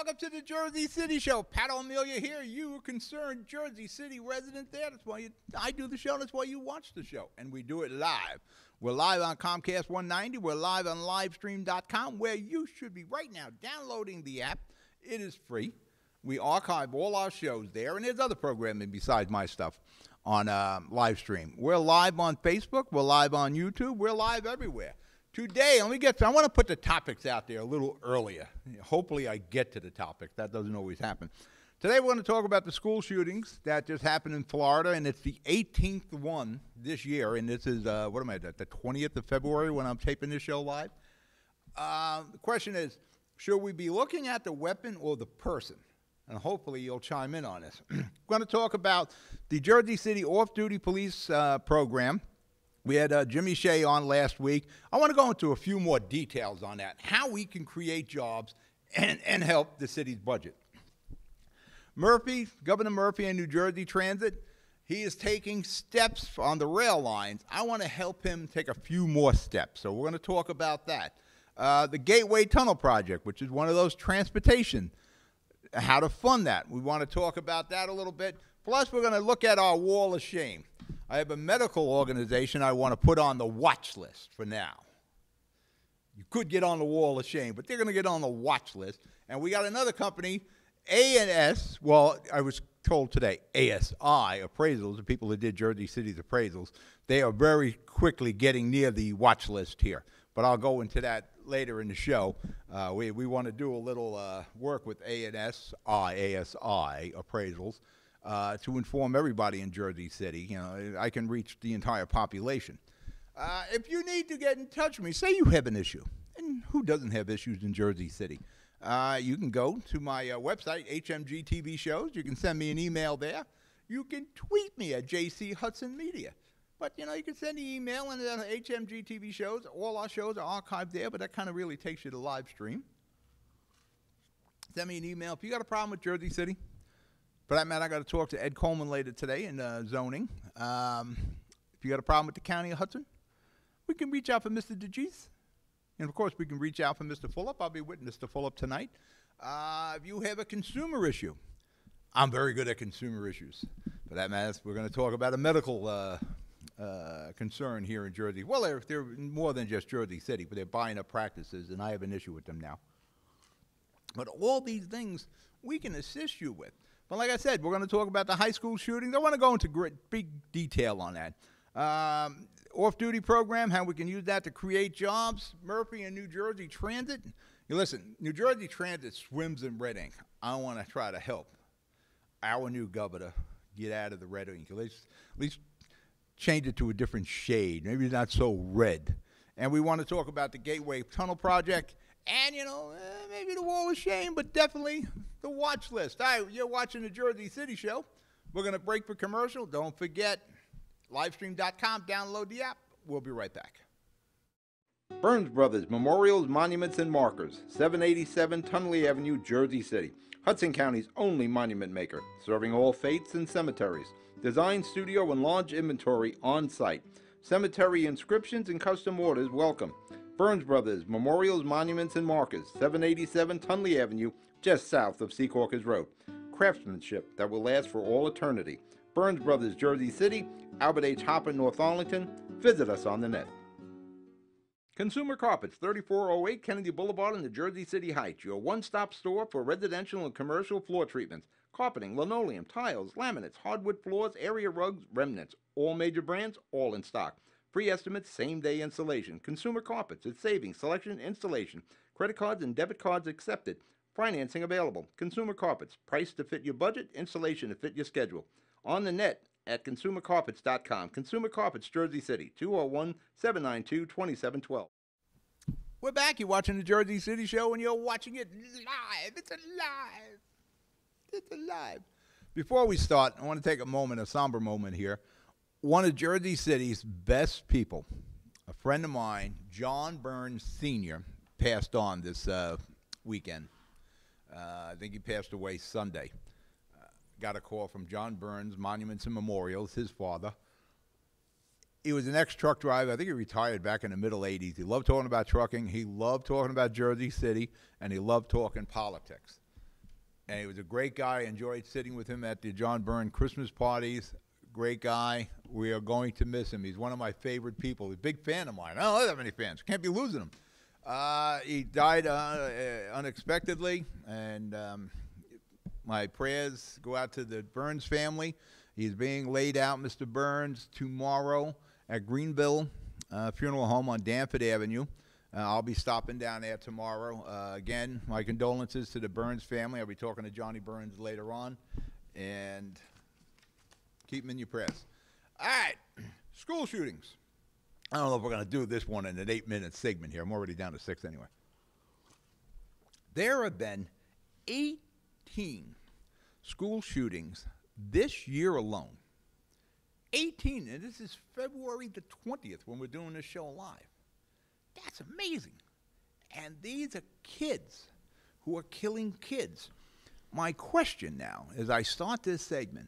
Welcome to the Jersey City Show. Pat O'Melia here. You a concerned Jersey City resident there. That's why I do the show. That's why you watch the show. And we do it live. We're live on Comcast 190. We're live on livestream.com, where you should be right now downloading the app. It is free. We archive all our shows there, and there's other programming besides my stuff on live stream. We're live on Facebook. We're live on YouTube. We're live everywhere. Today, I want to put the topics out there a little earlier. Hopefully I get to the topics. That doesn't always happen. Today we're going to talk about the school shootings that just happened in Florida, and it's the 18th one this year, and this is, the 20th of February when I'm taping this show live. The question is, should we be looking at the weapon or the person? And hopefully you'll chime in on this. We're going to talk about the Jersey City Off-Duty Police program. We had Jimmy Shea on last week. I want to go into a few more details on that, how we can create jobs and help the city's budget. Governor Murphy and New Jersey Transit, he is taking steps on the rail lines. I want to help him take a few more steps, so we're going to talk about that. The Gateway Tunnel Project, which is one of those transportation, how to fund that. We want to talk about that a little bit. Plus, we're going to look at our wall of shame. I have a medical organization I want to put on the watch list for now. You could get on the wall of shame, but they're going to get on the watch list. And we got another company, A&S, well, I was told today, ASI Appraisals, the people that did Jersey City's appraisals, they are very quickly getting near the watch list here. But I'll go into that later in the show. We want to do a little work with ASI Appraisals. To inform everybody in Jersey City. You know, I can reach the entire population. If you need to get in touch with me, say you have an issue, and who doesn't have issues in Jersey City? You can go to my website, HMG TV Shows. You can send me an email there. You can tweet me at JC Hudson Media. But, you know, you can send an email and HMG TV Shows. All our shows are archived there, but that kind of really takes you to live stream. Send me an email. If you got a problem with Jersey City, for that matter, I got to talk to Ed Coleman later today in zoning. If you got a problem with the County of Hudson, we can reach out for Mr. DeGeese. And, of course, we can reach out for Mr. Fulop. I'll be with Mr. Fulop tonight. If you have a consumer issue, I'm very good at consumer issues. For that matter, we're going to talk about a medical concern here in Jersey. Well, they're more than just Jersey City, but they're buying up practices, and I have an issue with them now. But all these things we can assist you with. But like I said, we're going to talk about the high school shootings. I want to go into big detail on that. Off-duty program, how we can use that to create jobs. Murphy and New Jersey Transit. You listen, New Jersey Transit swims in red ink. I want to try to help our new governor get out of the red ink. At least change it to a different shade. Maybe not so red. And we want to talk about the Gateway Tunnel Project. And, you know, maybe the wall of shame, but definitely the watch list. All right, you're watching the Jersey City Show. We're going to break for commercial. Don't forget, livestream.com. Download the app. We'll be right back. Burns Brothers Memorials, Monuments, and Markers, 787 Tunley Avenue, Jersey City. Hudson County's only monument maker, serving all faiths and cemeteries. Design, studio, and large inventory on site. Cemetery inscriptions and custom orders welcome. Burns Brothers Memorials, Monuments, and Markers, 787 Tunley Avenue, just south of Secaucus Road. Craftsmanship that will last for all eternity. Burns Brothers, Jersey City, Albert H. Hopper, North Arlington. Visit us on the net. Consumer Carpets, 3408 Kennedy Boulevard in the Jersey City Heights, your one-stop store for residential and commercial floor treatments. Carpeting, linoleum, tiles, laminates, hardwood floors, area rugs, remnants. All major brands, all in stock. Free estimates, same-day installation. Consumer Carpets, it's savings, selection, installation. Credit cards and debit cards accepted. Financing available. Consumer Carpets, price to fit your budget, installation to fit your schedule. On the net at consumercarpets.com. Consumer Carpets, Jersey City, 201-792-2712. We're back. You're watching the Jersey City Show, and you're watching it live. It's alive. It's alive. Before we start, I want to take a somber moment here. One of Jersey City's best people, a friend of mine, John Burns Sr., passed on this weekend. I think he passed away Sunday. Got a call from John Burns, Monuments and Memorials, his father. He was an ex-truck driver. I think he retired back in the middle 80s. He loved talking about trucking. He loved talking about Jersey City, and he loved talking politics. And he was a great guy. I enjoyed sitting with him at the John Byrne Christmas parties. Great guy. We are going to miss him. He's one of my favorite people. He's a big fan of mine. I don't have many fans. Can't be losing him. He died unexpectedly, and my prayers go out to the Burns family. He's being laid out, Mr. Burns, tomorrow at Greenville Funeral Home on Danford Avenue. I'll be stopping down there tomorrow. Again, my condolences to the Burns family. I'll be talking to Johnny Burns later on. And keep them in your prayers. All right, school shootings. I don't know if we're going to do this one in an 8-minute segment here. I'm already down to 6 anyway. There have been 18 school shootings this year alone. 18, and this is February the 20th when we're doing this show live. That's amazing. And these are kids who are killing kids. My question now, as I start this segment,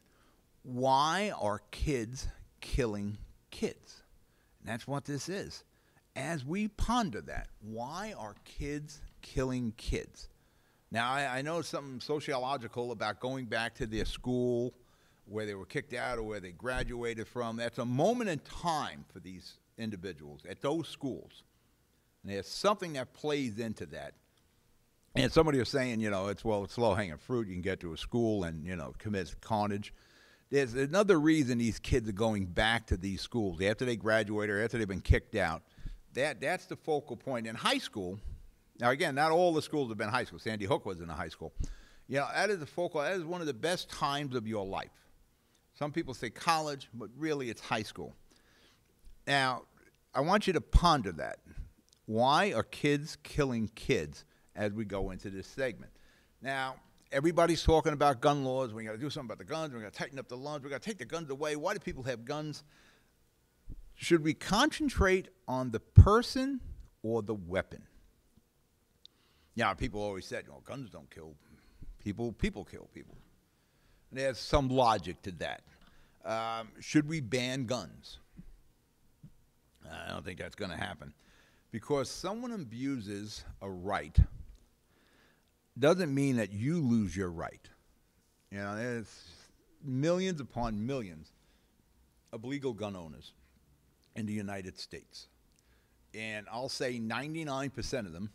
why are kids killing kids? And that's what this is. As we ponder that, why are kids killing kids? Now, I know something sociological about going back to their school where they were kicked out or where they graduated from. That's a moment in time for these individuals at those schools. And there's something that plays into that. And somebody was saying, it's low-hanging fruit. You can get to a school and, commit carnage. There's another reason these kids are going back to these schools after they graduate or after they've been kicked out. That's the focal point. In high school, now again, not all the schools have been high school. Sandy Hook was in a high school. That is that is one of the best times of your life. Some people say college, but really it's high school. Now, I want you to ponder that. Why are kids killing kids as we go into this segment? Now, everybody's talking about gun laws. We got to do something about the guns. We got to tighten up the laws. We got to take the guns away. Why do people have guns? Should we concentrate on the person or the weapon? People always said, guns don't kill people. People kill people. And there's some logic to that. Should we ban guns? I don't think that's going to happen. Because someone abuses a right doesn't mean that you lose your right. There's millions upon millions of legal gun owners in the United States. And I'll say 99% of them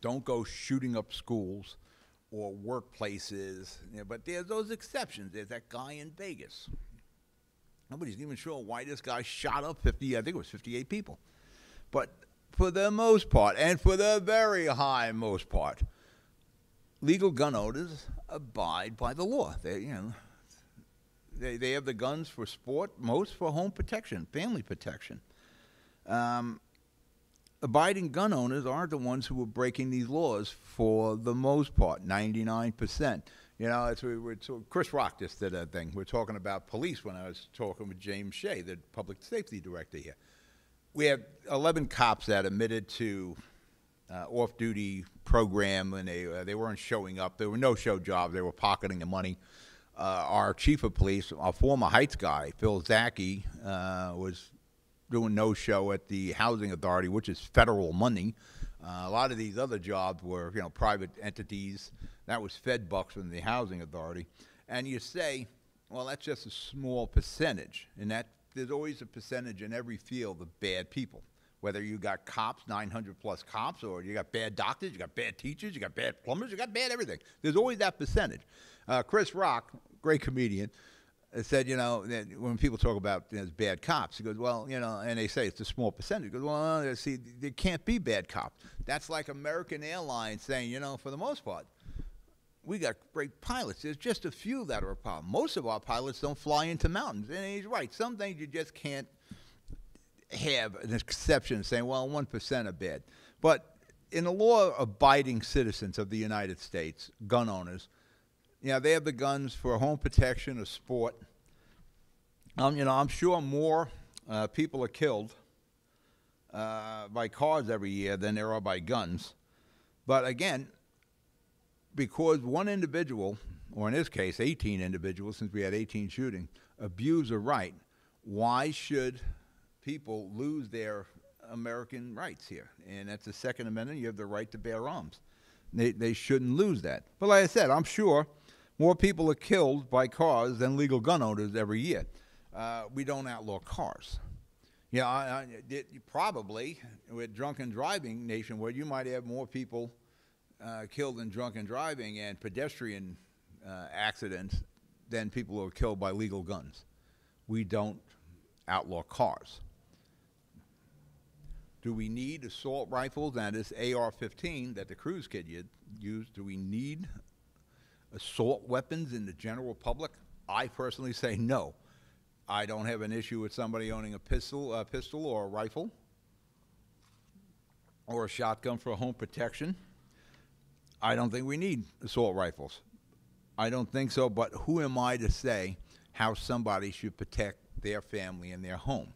don't go shooting up schools or workplaces. But there's those exceptions. There's that guy in Vegas. Nobody's even sure why this guy shot up 58 people. But for the most part, and for the very high most part, legal gun owners abide by the law. They have the guns for sport, most for home protection, family protection. Abiding gun owners aren't the ones who are breaking these laws for the most part, 99%. Chris Rock just did a thing. We're talking about police when I was talking with James Shea, the public safety director here. We have 11 cops that admitted to off-duty program, and they weren't showing up. There were no-show jobs. They were pocketing the money. Our chief of police, our former Heights guy, Phil Zaki, was doing no-show at the Housing Authority, which is federal money. A lot of these other jobs were, private entities. That was Fed bucks from the Housing Authority. And you say, well, that's just a small percentage, and that there's always a percentage in every field of bad people. Whether you got cops, 900-plus cops, or you got bad doctors, you got bad teachers, you got bad plumbers, you got bad everything. There's always that percentage. Chris Rock, great comedian, said, that when people talk about bad cops, he goes, well, and they say it's a small percentage. He goes, well, see, there can't be bad cops. That's like American Airlines saying, for the most part, we got great pilots. There's just a few that are a problem. Most of our pilots don't fly into mountains. And he's right. Some things you just can't have an exception saying, well, 1% are bad. But in the law-abiding citizens of the United States, gun owners, they have the guns for home protection or sport. I'm sure more people are killed by cars every year than there are by guns. But again, because one individual, or in this case 18 individuals, since we had 18 shooting, abuse a right, why should people lose their American rights here? And that's the Second Amendment. You have the right to bear arms. They shouldn't lose that. But like I said, I'm sure more people are killed by cars than legal gun owners every year. We don't outlaw cars. Yeah, probably with drunken driving nationwide, you might have more people killed in drunken driving and pedestrian accidents than people who are killed by legal guns. We don't outlaw cars. Do we need assault rifles and this AR-15 that the Cruz kid used? Do we need assault weapons in the general public? I personally say no. I don't have an issue with somebody owning a pistol or a rifle or a shotgun for home protection. I don't think we need assault rifles. I don't think so, but who am I to say how somebody should protect their family and their home?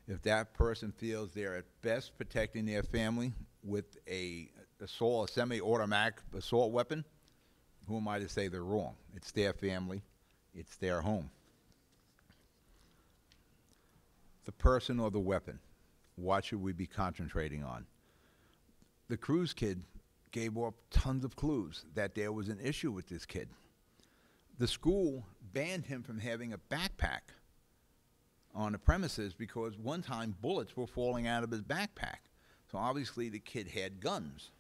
If that person feels they're at best protecting their family with a semi-automatic assault weapon, who am I to say they're wrong? It's their family. It's their home. The person or the weapon, what should we be concentrating on? The Cruz kid gave up tons of clues that there was an issue with this kid. The school banned him from having a backpack on the premises because one time bullets were falling out of his backpack. So obviously the kid had guns.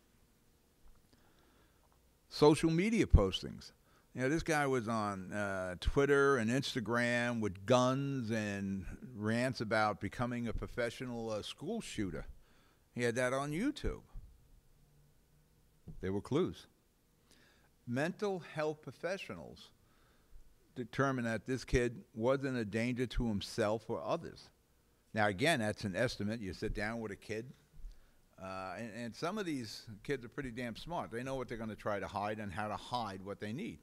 Social media postings. You know, this guy was on Twitter and Instagram with guns and rants about becoming a professional school shooter. He had that on YouTube. There were clues. Mental health professionals determined that this kid wasn't a danger to himself or others. Now, again, that's an estimate. You sit down with a kid, and some of these kids are pretty damn smart. They know what they're going to try to hide and how to hide what they need.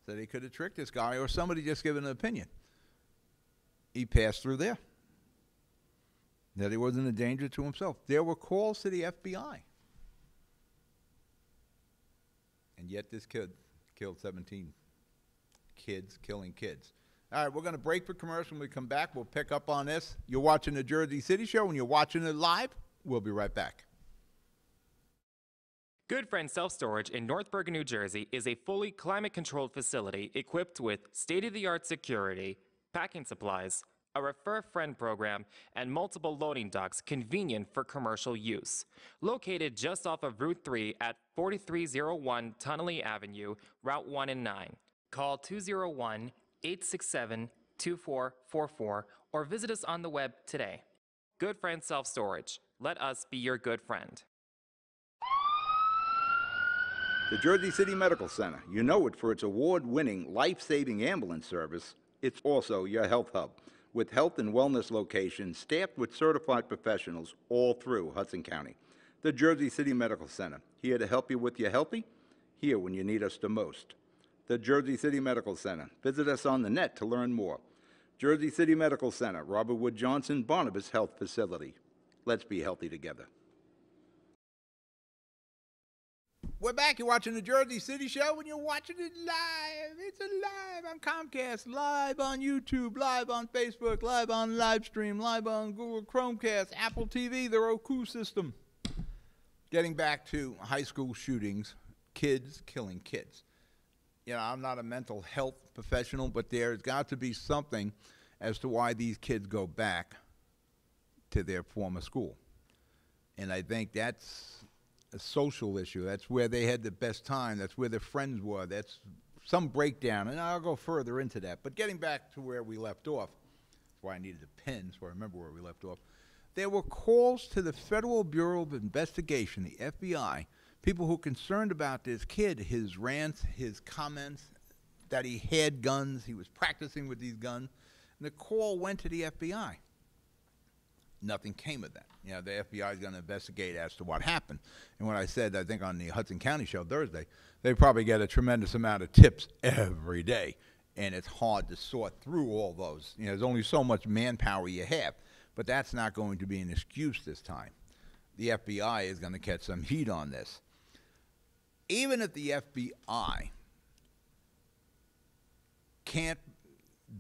So they could have tricked this guy or somebody just given an opinion. He passed through there. That he wasn't a danger to himself. There were calls to the FBI. And yet this kid killed 17 kids killing kids. All right, we're going to break for commercial. When we come back, we'll pick up on this. You're watching the Jersey City Show. When you're watching it live, we'll be right back. Good Friend Self-Storage in North Bergen, New Jersey is a fully climate-controlled facility equipped with state-of-the-art security, packing supplies, a Refer a Friend program, and multiple loading docks convenient for commercial use. Located just off of Route 3 at 4301 Tunnelly Avenue, Route 1 and 9. Call 201-867-2444 or visit us on the web today. Good Friend Self-Storage. Let us be your good friend. The Jersey City Medical Center. You know it for its award-winning, life-saving ambulance service. It's also your health hub, with health and wellness locations staffed with certified professionals all through Hudson County. The Jersey City Medical Center, here to help you with your healthy, here when you need us the most. The Jersey City Medical Center. Visit us on the net to learn more. Jersey City Medical Center, Robert Wood Johnson, Barnabas Health Facility. Let's be healthy together. We're back. You're watching the Jersey City Show, and you're watching it live. It's live on Comcast, live on YouTube, live on Facebook, live on Livestream, live on Google Chromecast, Apple TV, the Roku system. Getting back to high school shootings, kids killing kids. You know, I'm not a mental health professional, but there's got to be something as to why these kids go back to their former school. And I think that's a social issue. That's where they had the best time. That's where their friends were. That's some breakdown, and I'll go further into that. But getting back to where we left off, that's why I needed a pen so I remember where we left off. There were calls to the Federal Bureau of Investigation, the FBI, people who were concerned about this kid, his rants, his comments, that he had guns, he was practicing with these guns, and the call went to the FBI. Nothing came of that. You know, the FBI is going to investigate as to what happened. And what I said, I think, on the Hudson County show Thursday, they probably get a tremendous amount of tips every day, and it's hard to sort through all those. You know, there's only so much manpower you have, but that's not going to be an excuse this time. The FBI is going to catch some heat on this. Even if the FBI can't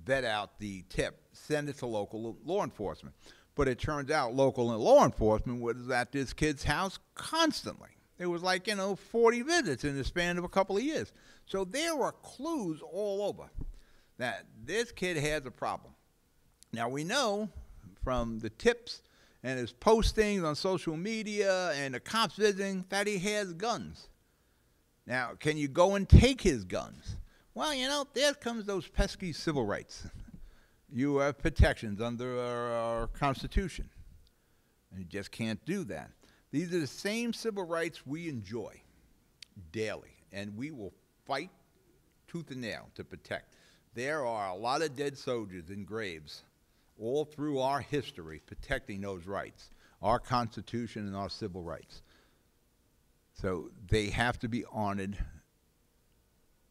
vet out the tip, send it to local law enforcement. But it turns out local law enforcement was at this kid's house constantly. It was like, 40 visits in the span of a couple of years. So there were clues all over that this kid has a problem. Now, we know from the tips and his postings on social media and the cops visiting that he has guns. Now, can you go and take his guns? Well, there comes those pesky civil rights. You have protections under our Constitution, and you just can't do that. These are the same civil rights we enjoy daily, and we will fight tooth and nail to protect. There are a lot of dead soldiers in graves all through our history protecting those rights, our Constitution and our civil rights. So they have to be honored,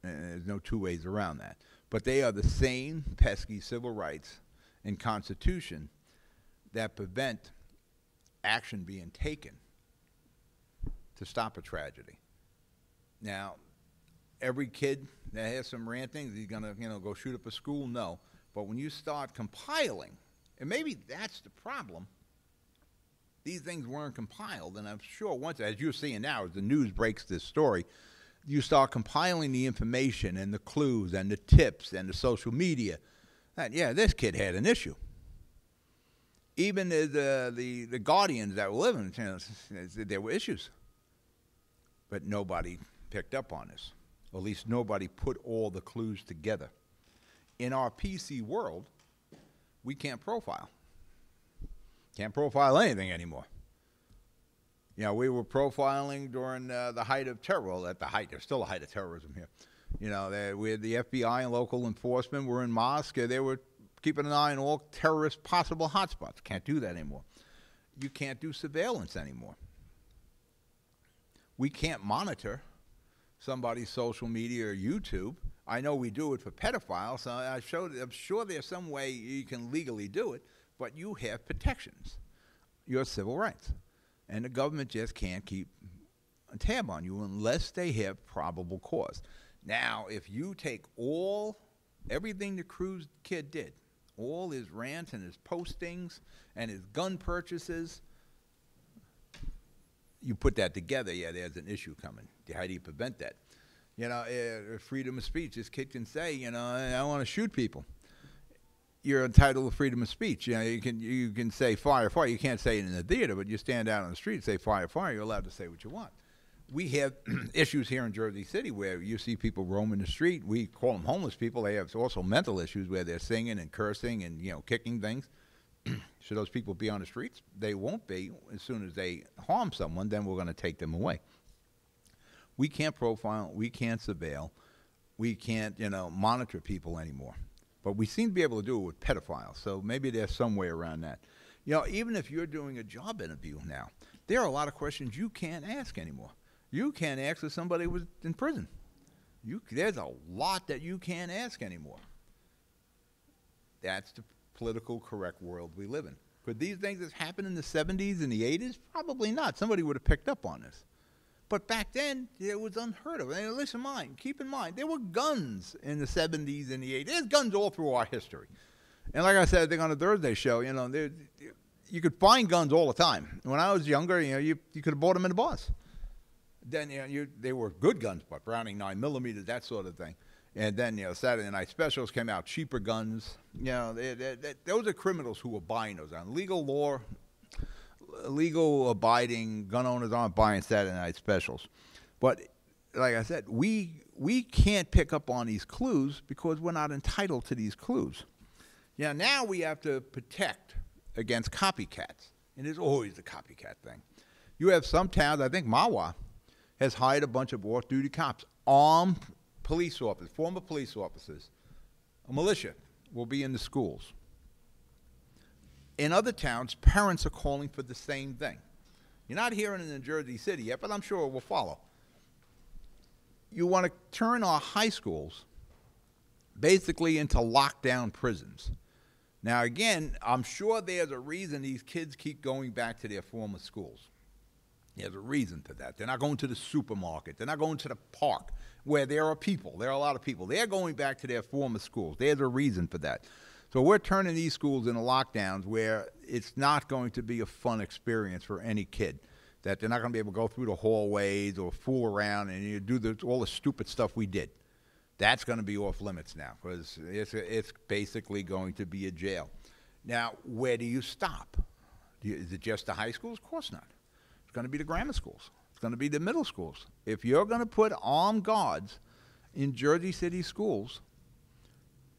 and there's no two ways around that. But they are the same pesky civil rights and Constitution that prevent action being taken to stop a tragedy. Now, every kid that has some ranting, he's going to go shoot up a school? No. But when you start compiling, and maybe that's the problem, these things weren't compiled, and I'm sure once, as you're seeing now, as the news breaks this story, you start compiling the information and the clues and the tips and the social media that, this kid had an issue. Even the guardians that were living, there were issues. But nobody picked up on this. Or at least nobody put all the clues together. In our PC world, we can't profile. Can't profile anything anymore. We were profiling during the height of terror. Well, at the height, there's still a height of terrorism here. We had the FBI and local enforcement were in mosque. They were keeping an eye on all terrorist possible hotspots. Can't do that anymore. You can't do surveillance anymore. We can't monitor somebody's social media or YouTube. I know we do it for pedophiles, so I'm sure there's some way you can legally do it, but you have protections, your civil rights. And the government just can't keep a tab on you unless they have probable cause. Now, if you take everything the Cruz kid did, all his rants and his postings and his gun purchases, you put that together, there's an issue coming. How do you prevent that? Freedom of speech. This kid can say, I want to shoot people. You're entitled to freedom of speech. You can say fire, fire. You can't say it in the theater, but you stand out on the street and say fire, fire. You're allowed to say what you want. We have issues here in Jersey City where you see people roaming the street. We call them homeless people. They have also mental issues where they're singing and cursing and kicking things. Should those people be on the streets? They won't be. As soon as they harm someone, then we're going to take them away. We can't profile. We can't surveil. We can't, monitor people anymore. But we seem to be able to do it with pedophiles. So maybe there's some way around that. Even if you're doing a job interview now, there are a lot of questions you can't ask anymore. You can't ask if somebody was in prison. There's a lot that you can't ask anymore. That's the political correct world we live in. Could these things have happened in the 70s and the 80s? Probably not. Somebody would have picked up on this. But back then, it was unheard of. And keep in mind, there were guns in the 70s and the 80s. There's guns all through our history. And like I said, I think on the Thursday show, you could find guns all the time. When I was younger, you could have bought them in the bars. Then, they were good guns, but Browning 9mm, that sort of thing. And then, Saturday Night Specials came out, cheaper guns. Those are criminals who were buying those. On legal abiding gun owners aren't buying Saturday Night Specials. But like I said, we can't pick up on these clues because we're not entitled to these clues. Now we have to protect against copycats. And there's always the copycat thing. You have some towns, I think Mahwah has hired a bunch of off-duty cops, armed police officers, former police officers. A militia will be in the schools. In other towns, parents are calling for the same thing. You're not hearing it in Jersey City yet, but I'm sure it will follow. You want to turn our high schools basically into lockdown prisons. Now, again, I'm sure there's a reason these kids keep going back to their former schools. There's a reason for that. They're not going to the supermarket. They're not going to the park where there are people. There are a lot of people. They're going back to their former schools. There's a reason for that. So we're turning these schools into lockdowns where it's not going to be a fun experience for any kid. that they're not going to be able to go through the hallways or fool around and you do all the stupid stuff we did. That's going to be off limits now because it's basically going to be a jail. Now, where do you stop? Is it just the high schools? Of course not. It's going to be the grammar schools. It's going to be the middle schools. If you're going to put armed guards in Jersey City schools,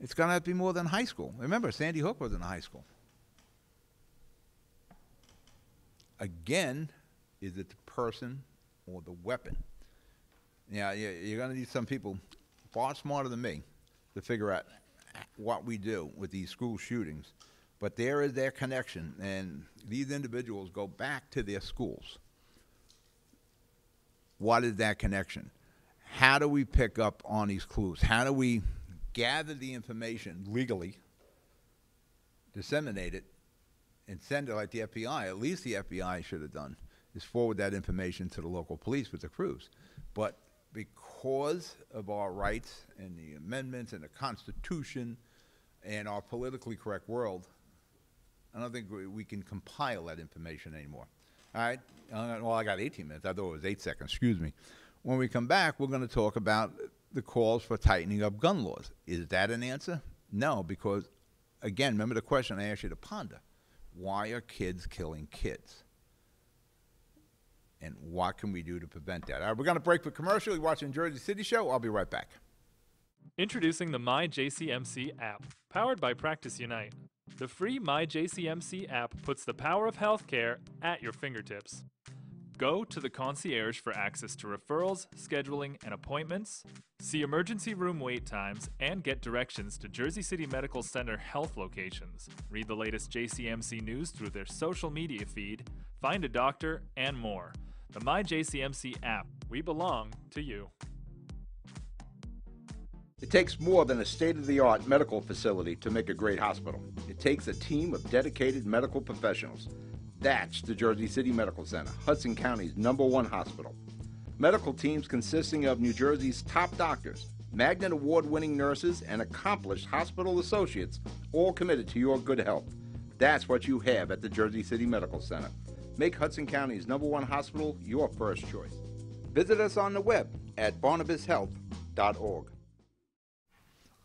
it's going to have to be more than high school. Remember, Sandy Hook was in a high school. Again, is it the person or the weapon? Yeah, you're going to need some people far smarter than me to figure out what we do with these school shootings. But there is their connection, and these individuals go back to their schools. What is that connection? How do we pick up on these clues? How do we gather the information legally, disseminate it, and send it like the FBI? At least the FBI should have done is forward that information to the local police with the crews. But because of our rights and the amendments and the Constitution and our politically correct world, I don't think we can compile that information anymore. All right? Well, I got 18 minutes. I thought it was 8 seconds. Excuse me. When we come back, we're going to talk about the calls for tightening up gun laws. Is that an answer? No, because, again, remember the question I asked you to ponder. Why are kids killing kids? And what can we do to prevent that? All right, we're going to break for commercial. You're watching Jersey City Show. I'll be right back. Introducing the MyJCMC app, powered by Practice Unite. The free MyJCMC app puts the power of healthcare at your fingertips. Go to the concierge for access to referrals, scheduling, and appointments, see emergency room wait times, and get directions to Jersey City Medical Center health locations. Read the latest JCMC news through their social media feed, find a doctor, and more. The MyJCMC app. We belong to you. It takes more than a state-of-the-art medical facility to make a great hospital. It takes a team of dedicated medical professionals. That's the Jersey City Medical Center, Hudson County's #1 hospital. Medical teams consisting of New Jersey's top doctors, Magnet Award-winning nurses, and accomplished hospital associates, all committed to your good health. That's what you have at the Jersey City Medical Center. Make Hudson County's #1 hospital your first choice. Visit us on the web at barnabashealth.org.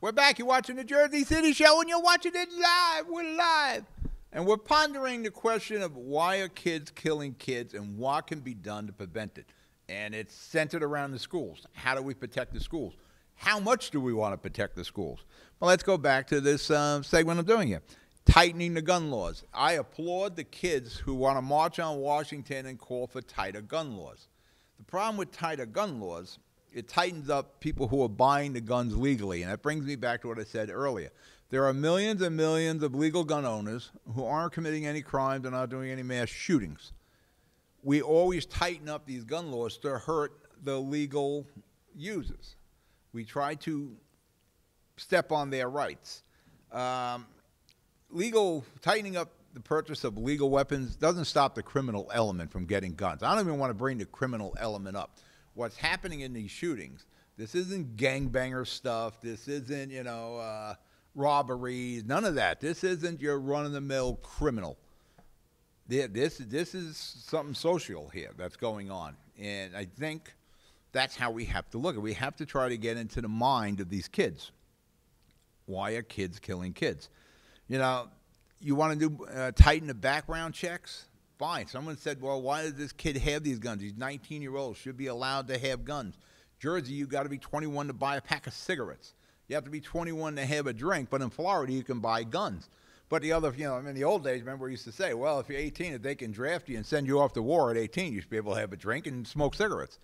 We're back. You're watching the Jersey City Show, and you're watching it live. We're live. And we're pondering the question of why are kids killing kids and what can be done to prevent it. And it's centered around the schools. How do we protect the schools? How much do we want to protect the schools? Well, let's go back to this segment I'm doing here. Tightening the gun laws. I applaud the kids who want to march on Washington and call for tighter gun laws. The problem with tighter gun laws, it tightens up people who are buying the guns legally. And that brings me back to what I said earlier. There are millions and millions of legal gun owners who aren't committing any crimes and not doing any mass shootings. We always tighten up these gun laws to hurt the legal users. We try to step on their rights. Tightening up the purchase of legal weapons doesn't stop the criminal element from getting guns. I don't even want to bring the criminal element up. What's happening in these shootings, this isn't gangbanger stuff. This isn't, robberies, none of that. This isn't your run-of-the-mill criminal. This is something social here that's going on. And I think that's how we have to look at it. We have to try to get into the mind of these kids. Why are kids killing kids? You want to tighten the background checks? Fine. Someone said, well, why does this kid have these guns? He's 19-year-old, should be allowed to have guns. Jersey, you got to be 21 to buy a pack of cigarettes. You have to be 21 to have a drink, but in Florida you can buy guns. But the other, in the old days, remember we used to say, well, if you're 18, if they can draft you and send you off to war at 18, you should be able to have a drink and smoke cigarettes.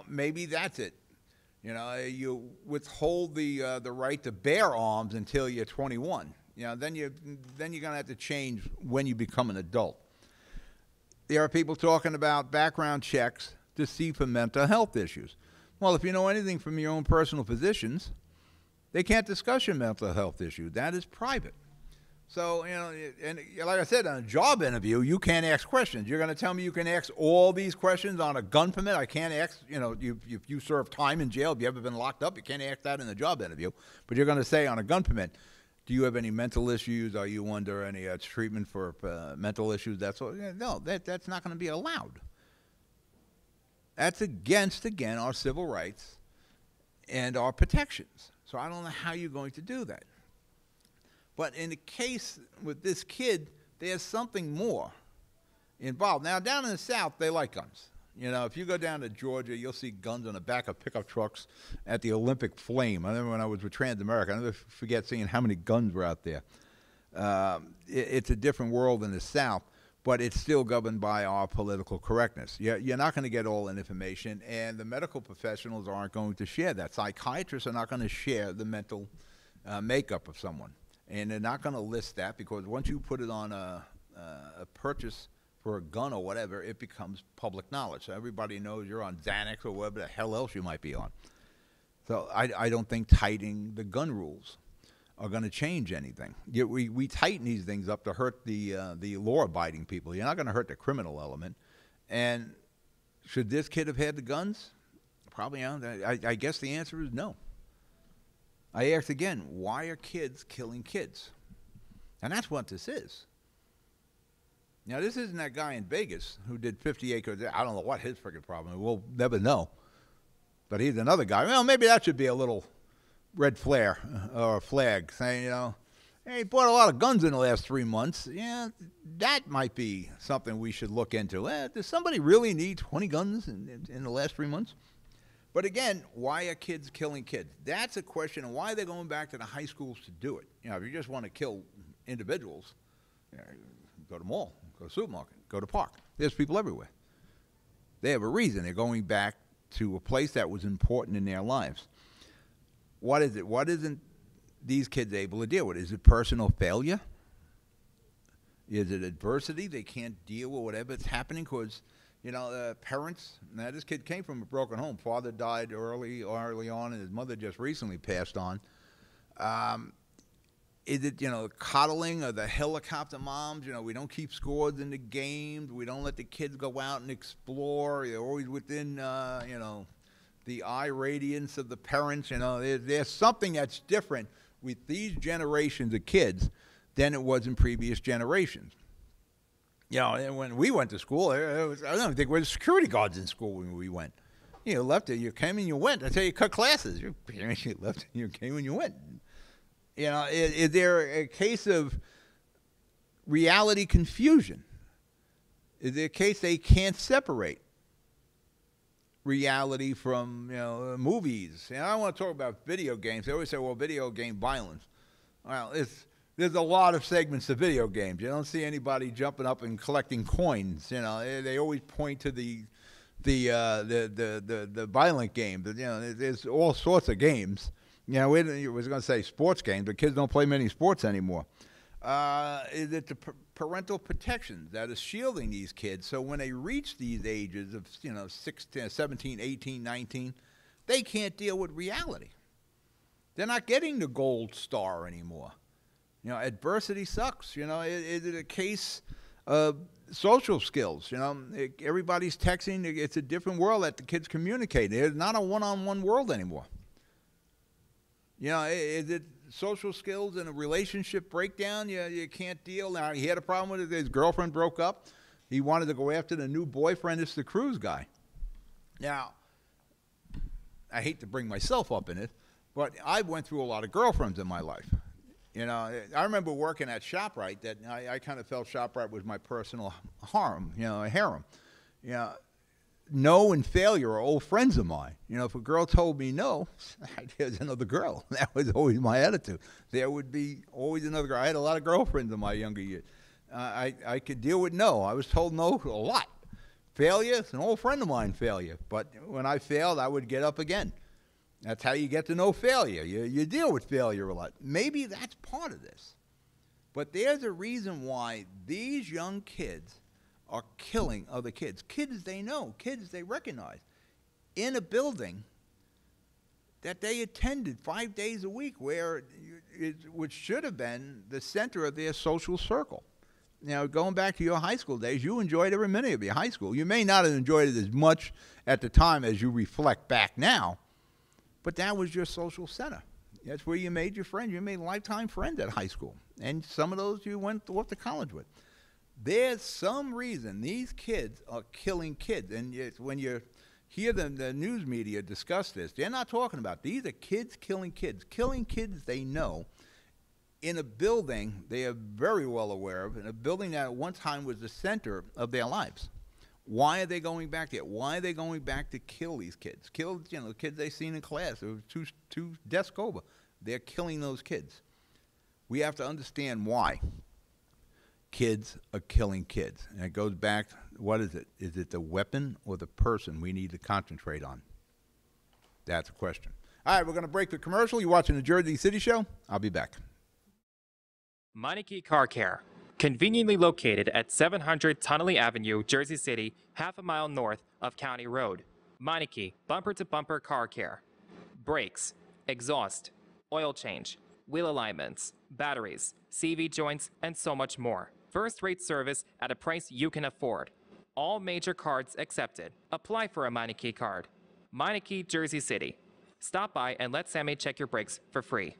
Maybe that's it. You withhold the right to bear arms until you're 21. Then you're going to have to change when you become an adult. There are people talking about background checks to see for mental health issues. Well, if you know anything from your own personal physicians, they can't discuss your mental health issue. That is private. So, and like I said, on a job interview, you can't ask questions. You're going to tell me you can ask all these questions on a gun permit? I can't ask, if you serve time in jail, if you ever been locked up, you can't ask that in a job interview. But you're going to say on a gun permit, do you have any mental issues? Are you under any treatment for mental issues? No, that's not going to be allowed. That's against, again, our civil rights and our protections. So I don't know how you're going to do that. But in the case with this kid, there's something more involved. Now, down in the South, they like guns. You know, if you go down to Georgia, you'll see guns on the back of pickup trucks at the Olympic Flame. I remember when I was with Transamerica, I never forget seeing how many guns were out there. It's a different world in the South, but it's still governed by our political correctness. You're not going to get all that information, and the medical professionals aren't going to share that. Psychiatrists are not going to share the mental makeup of someone, and they're not going to list that, because once you put it on a purchase for a gun or whatever, it becomes public knowledge. So everybody knows you're on Xanax or whatever the hell else you might be on. So I don't think tightening the gun rules are going to change anything. We tighten these things up to hurt the law-abiding people. You're not going to hurt the criminal element. And should this kid have had the guns? Probably not. I guess the answer is no. I asked again, why are kids killing kids? And that's what this is. Now, this isn't that guy in Vegas who did 50 acres. I don't know what his freaking problem is. We'll never know. But he's another guy. Well, maybe that should be a little red flare or flag saying, you know, hey, he bought a lot of guns in the last 3 months. Yeah, that might be something we should look into. Does somebody really need 20 guns in the last 3 months? But again, why are kids killing kids? That's a question of why they're going back to the high schools to do it. You know, if you just want to kill individuals, you know, go to the mall, go to the supermarket, go to the park. There's people everywhere. They have a reason. They're going back to a place that was important in their lives. What is it? What isn't these kids able to deal with? Is it personal failure? Is it adversity? They can't deal with whatever's happening because, you know, parents. Now, this kid came from a broken home. Father died early on, and his mother just recently passed on. Is it, you know, coddling of the helicopter moms? You know, we don't keep scores in the games. We don't let the kids go out and explore. They're always within, you know, the eye radiance of the parents. You know, there's something that's different with these generations of kids than it was in previous generations. You know, when we went to school, I don't think we were security guards in school when we went. You left it, you came and you went. That's how you cut classes. You left, you came and you went. You know, is there a case of reality confusion? Is there a case they can't separate reality from, you know, movies? And I don't want to talk about video games. They always say, well, video game violence. Well, there's a lot of segments of video games. You don't see anybody jumping up and collecting coins. You know, they always point to the violent game. But, you know, there's all sorts of games. You know, I was going to say sports games, but kids don't play many sports anymore. Is it the parental protection that is shielding these kids so when they reach these ages of, you know, 16, 17, 18, 19, they can't deal with reality. They're not getting the gold star anymore. You know, adversity sucks. You know, is it a case of social skills? You know, everybody's texting. It's a different world that the kids communicate. It's not a one-on-one world anymore. You know, is it social skills and a relationship breakdown? You can't deal. Now, he had a problem with it. His girlfriend broke up. He wanted to go after the new boyfriend. It's the cruise guy. Now, I hate to bring myself up in it, but I went through a lot of girlfriends in my life. You know, I remember working at ShopRite that I kind of felt ShopRite was my personal harem, you know, a harem. You know, no and failure are old friends of mine. You know, if a girl told me no, there's another girl. That was always my attitude. There would be always another girl. I had a lot of girlfriends in my younger years. I could deal with no. I was told no a lot. Failure, it's an old friend of mine, failure. But when I failed, I would get up again. That's how you get to know failure. You deal with failure a lot. Maybe that's part of this. But there's a reason why these young kids are killing other kids. Kids they know, kids they recognize, in a building that they attended 5 days a week, which should have been the center of their social circle. Now, going back to your high school days, you enjoyed every minute of your high school. You may not have enjoyed it as much at the time as you reflect back now, but that was your social center. That's where you made your friends. You made lifetime friends at high school. And some of those you went off to college with. There's some reason these kids are killing kids. And when you hear the news media discuss this. They're not talking about these are kids killing kids they know in a building they are very well aware of, in a building that at one time was the center of their lives. Why are they going back there? Why are they going back to kill these kids? Kill, the kids they seen in class. It was two desks over. They're killing those kids. We have to understand why kids are killing kids. And it goes back, what is it? Is it the weapon or the person we need to concentrate on? That's a question. All right, we're going to break the commercial. You're watching the Jersey City Show. I'll be back. Meineke Car Care, conveniently located at 700 Tunnelly Avenue, Jersey City, half a mile north of County Road. Meineke, bumper-to-bumper car care. Brakes, exhaust, oil change, wheel alignments, batteries, CV joints, and so much more. First-rate service at a price you can afford. All major cards accepted. Apply for a Meineke card. Meineke, Jersey City. Stop by and let Sammy check your brakes for free.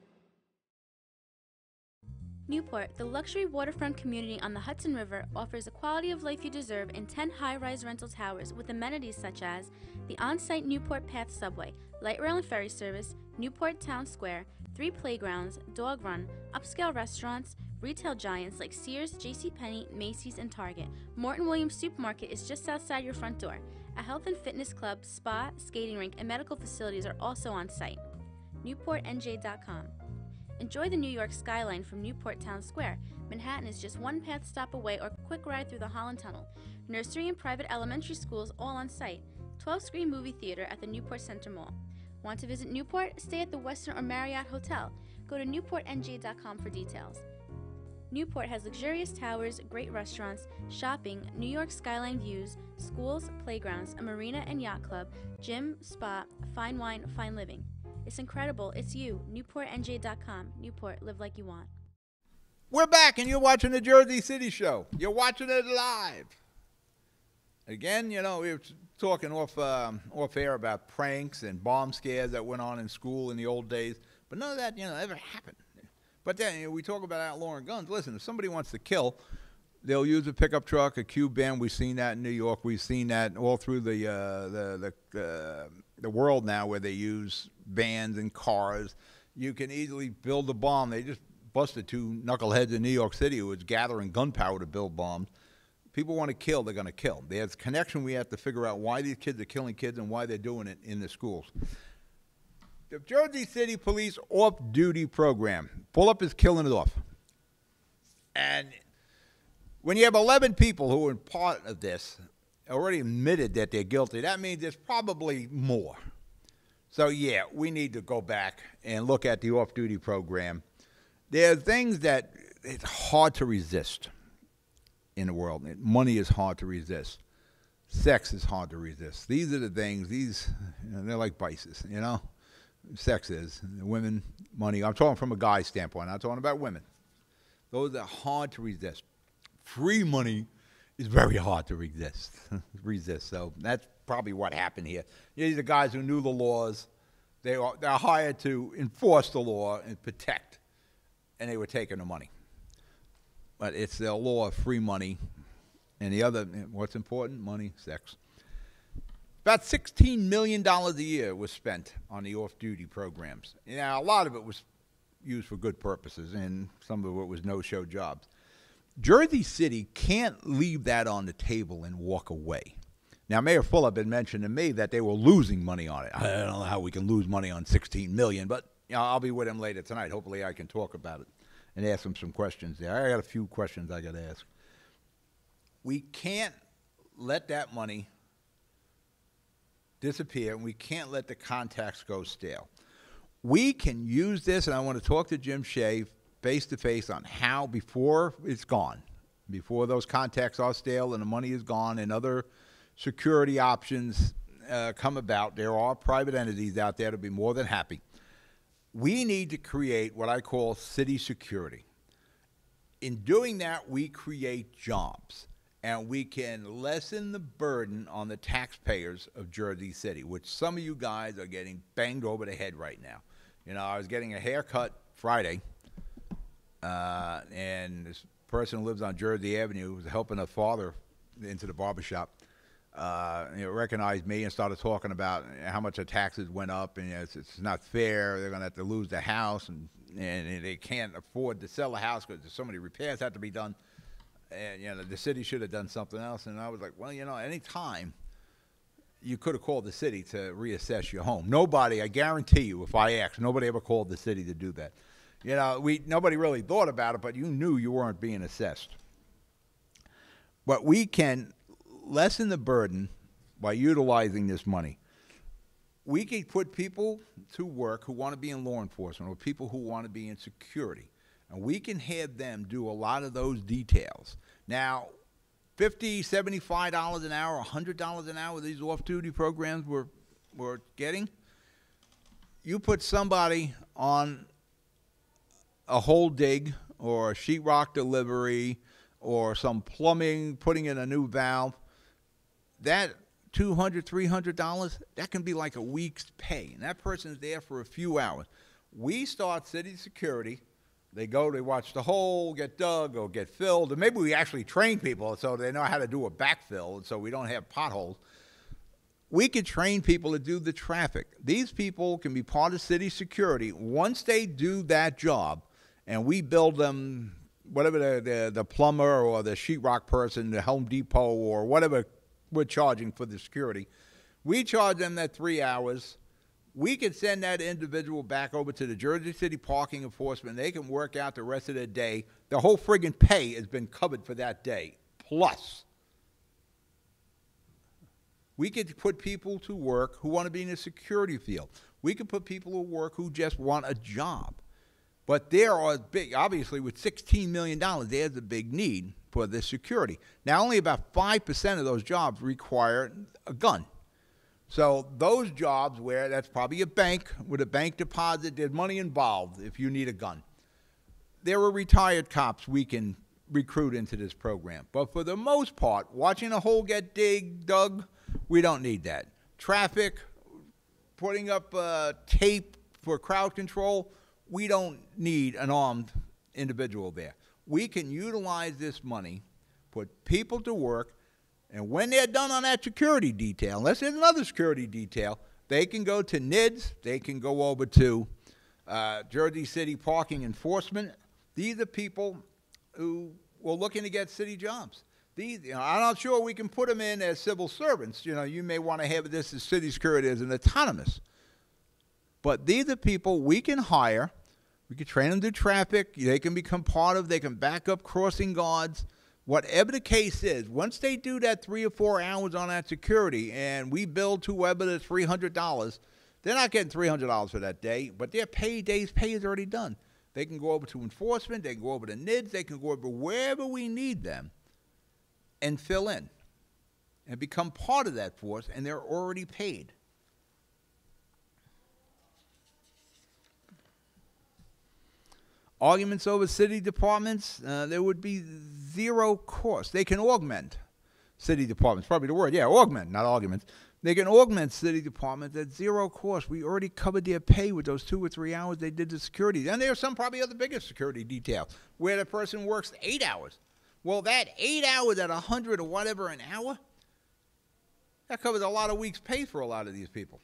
Newport, the luxury waterfront community on the Hudson River, offers the quality of life you deserve in 10 high-rise rental towers with amenities such as the on-site Newport Path subway, light rail and ferry service, Newport Town Square, 3 playgrounds, dog run, upscale restaurants, retail giants like Sears, JCPenney, Macy's, and Target. Morton Williams Supermarket is just outside your front door. A health and fitness club, spa, skating rink, and medical facilities are also on site. NewportNJ.com. Enjoy the New York skyline from Newport Town Square. Manhattan is just one path stop away or quick ride through the Holland Tunnel. Nursery and private elementary schools all on site. 12-screen movie theater at the Newport Center Mall. Want to visit Newport? Stay at the Westin or Marriott Hotel. Go to NewportNJ.com for details. Newport has luxurious towers, great restaurants, shopping, New York skyline views, schools, playgrounds, a marina and yacht club, gym, spa, fine wine, fine living. It's incredible. It's you. NewportNJ.com. Newport, live like you want. We're back, and you're watching the Jersey City Show. You're watching it live. Again, we were talking off air about pranks and bomb scares that went on in school in the old days, but none of that, ever happened. But then we talk about outlawing guns. Listen, if somebody wants to kill, they'll use a pickup truck, a Q-band. We've seen that in New York. We've seen that all through the world now, where they use vans and cars. You can easily build a bomb. They just busted 2 knuckleheads in New York City who was gathering gunpowder to build bombs. People want to kill, they're going to kill. There's a connection. We have to figure out why these kids are killing kids and why they're doing it in the schools. The Jersey City Police off-duty program. Pull-up is killing it off. And when you have 11 people who are part of this, already admitted that they're guilty, that means there's probably more. So, yeah, we need to go back and look at the off-duty program. There are things that it's hard to resist in the world. Money is hard to resist. Sex is hard to resist. These are the things, they're like vices, Sex is. Women, money. I'm talking from a guy's standpoint. I'm talking about women. Those are hard to resist. Free money is very hard to resist. So that's probably what happened here. These are guys who knew the laws. They're hired to enforce the law and protect, and they were taking the money. But it's the law of free money. And the other, what's important? Money, sex. About $16 million a year was spent on the off-duty programs. Now, a lot of it was used for good purposes, and some of it was no-show jobs. Jersey City can't leave that on the table and walk away. Now, Mayor Fulop had mentioned to me that they were losing money on it. I don't know how we can lose money on $16 million, but I'll be with him later tonight. Hopefully I can talk about it and ask him some questions there. I got a few questions I got to ask. We can't let that money disappear, and we can't let the contacts go stale. We can use this, and I want to talk to Jim Shea face-to-face on how, before it's gone, before those contacts are stale and the money is gone and other security options come about. There are private entities out there to be more than happy. We need to create what I call city security. In doing that, we create jobs, and we can lessen the burden on the taxpayers of Jersey City, which some of you guys are getting banged over the head right now. I was getting a haircut Friday, and this person who lives on Jersey Avenue was helping her father into the barbershop. recognized me and started talking about how much the taxes went up, and it's not fair. They're going to have to lose the house, and they can't afford to sell the house because so many repairs had to be done. And the city should have done something else. And I was like, well, any time you could have called the city to reassess your home. Nobody, I guarantee you, if I asked, nobody ever called the city to do that. Nobody really thought about it, but you knew you weren't being assessed. But we can lessen the burden by utilizing this money. We can put people to work who want to be in law enforcement or people who want to be in security, and we can have them do a lot of those details. Now, $50, $75 an hour, $100 an hour, these off-duty programs we're getting, you put somebody on a hole dig or a sheetrock delivery or some plumbing, putting in a new valve, that $200, $300, that can be like a week's pay. And that person's there for a few hours. We start city security. They watch the hole get dug or get filled. And maybe we actually train people so they know how to do a backfill and so we don't have potholes. We could train people to do the traffic. These people can be part of city security. Once they do that job and we build them, whatever the plumber or the sheetrock person, the Home Depot or whatever we're charging for the security, we charge them that 3 hours. We can send that individual back over to the Jersey City Parking Enforcement. They can work out the rest of their day. The whole friggin' pay has been covered for that day. Plus, we could put people to work who want to be in the security field. We could put people to work who just want a job. But there are obviously with $16 million, there's a big need for the security. Now, only about 5% of those jobs require a gun. So those jobs where that's probably a bank with a bank deposit, there's money involved if you need a gun. There are retired cops we can recruit into this program. But for the most part, watching a hole get dug, we don't need that. Traffic, putting up tape for crowd control, we don't need an armed individual there. We can utilize this money, put people to work, and when they're done on that security detail, unless there's another security detail, they can go to NIDS, they can go over to Jersey City Parking Enforcement. These are people who were looking to get city jobs. I'm not sure we can put them in as civil servants. You may want to have this as city security as an autonomous. But these are people we can hire. We can train them to traffic. They can become they can back up crossing guards. Whatever the case is, once they do that 3 or 4 hours on that security and we bill to whoever the $300, they're not getting $300 for that day, but their day's pay is already done. They can go over to enforcement. They can go over to NIDS. They can go over wherever we need them and fill in and become part of that force, and they're already paid. Arguments over city departments, there would be zero cost. They can augment city departments, probably the word. Yeah, augment, not arguments. They can augment city departments at zero cost. We already covered their pay with those 2 or 3 hours they did the security. And there's some probably other bigger security detail where the person works 8 hours. Well, that 8 hours at $100 or whatever an hour, that covers a lot of weeks' pay for a lot of these people.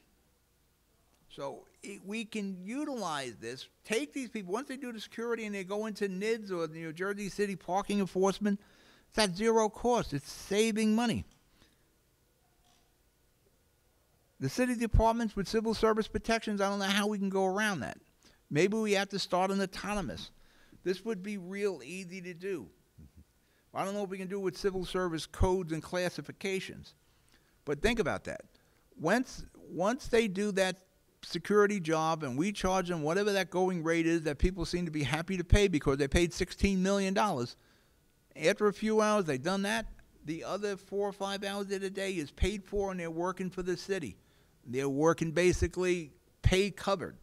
So we can utilize this, take these people, once they do the security and they go into NIDS or New Jersey City Parking Enforcement, it's at zero cost. It's saving money. The city departments with civil service protections, I don't know how we can go around that. Maybe we have to start an autonomous. This would be real easy to do. I don't know if we can do it with civil service codes and classifications. But think about that. Once they do that security job and we charge them whatever that going rate is that people seem to be happy to pay because they paid $16 million, after a few hours they've done that, the other 4 or 5 hours of the day is paid for and they're working for the city. They're working basically pay covered.